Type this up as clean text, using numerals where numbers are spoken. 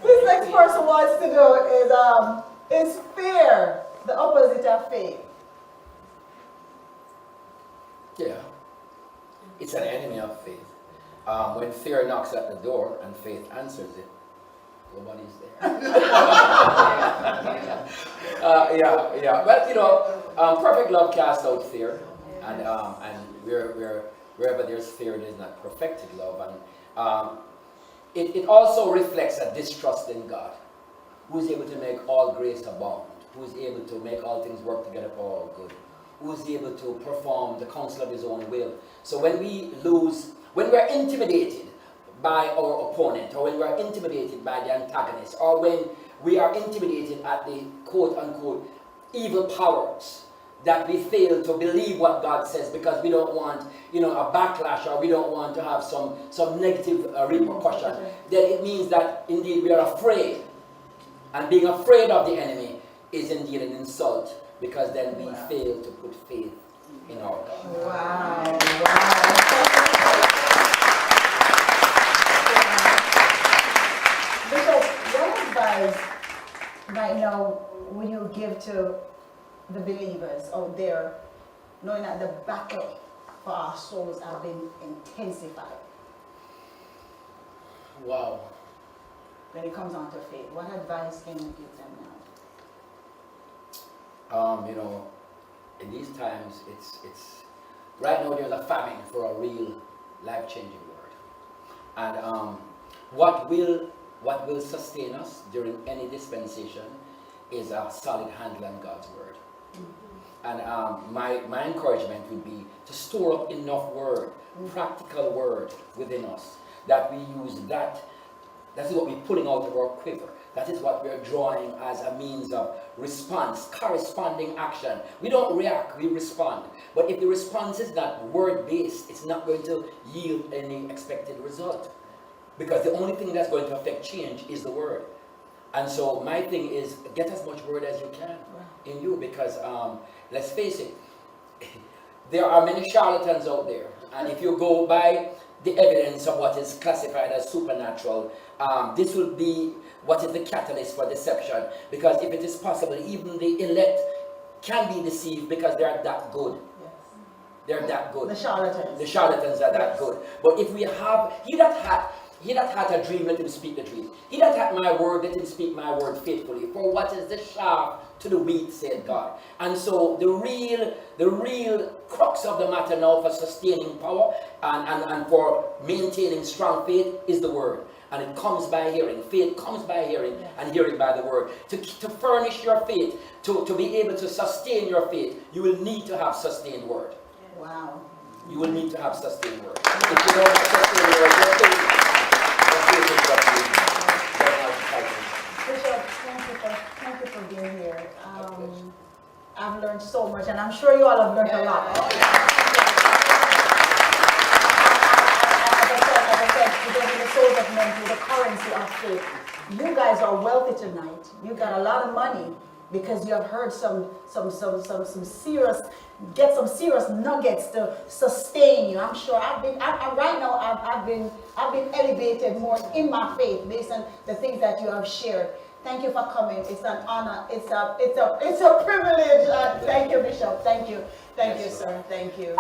This next person wants to do is fear the opposite of faith? Yeah, it's an enemy of faith. When fear knocks at the door and faith answers it, nobody's there. Yeah. But perfect love casts out fear, and wherever there's fear, there's not perfected love, and it also reflects a distrust in God, who is able to make all grace abound, who is able to make all things work together for all good, who is able to perform the counsel of his own will. So when we're intimidated by our opponent, or when we're intimidated by the antagonist, or when we are intimidated at the quote-unquote evil powers, that we fail to believe what God says because we don't want, a backlash, or we don't want to have some negative repercussion, then it means that indeed we are afraid. And being afraid of the enemy is indeed an insult, because then we fail to put faith in our God. Wow. Bishop, what advice right now would you give to the believers out there, knowing that the battle for our souls have been intensified? Wow. When it comes on to faith, what advice can you give them now? In these times, it's right now there's a famine for a real life-changing word. And what will sustain us during any dispensation is a solid handle on God's word. And my encouragement would be to store up enough word, practical word within us, that we use that. That is what we're pulling out of our quiver. That is what we're drawing as a means of response, corresponding action. We don't react, we respond. But if the response is not word-based, it's not going to yield any expected result. Because the only thing that's going to affect change is the word. And so my thing is, get as much word as you can in you, because let's face it, there are many charlatans out there. And if you go by the evidence of what is classified as supernatural, this will be what is the catalyst for deception. Because if it is possible, even the elect can be deceived because they are that good. Yes. They're that good. The charlatans. The charlatans are that good. But if we have, he that hath a dream, let him speak the dream. He that hath my word, let him speak my word faithfully. For what is the shaft to the wheat, said God. And so the real crux of the matter now for sustaining power and for maintaining strong faith is the word. And it comes by hearing. Faith comes by hearing, and hearing by the word. To furnish your faith, to be able to sustain your faith, you will need to have sustained word. Wow. You will need to have sustained word. If you don't have sustained word, Bishop, thank you for being here. I've learned so much, and I'm sure you all have learned a lot. As I said, today the souls of men through the currency of faith. You guys are wealthy tonight. You got a lot of money because you have heard some serious, get some serious nuggets to sustain you. I'm sure right now I've been elevated more in my faith based on the things that you have shared. Thank you for coming. It's an honor. It's a privilege. Thank you, Bishop. Thank you, sir. Thank you.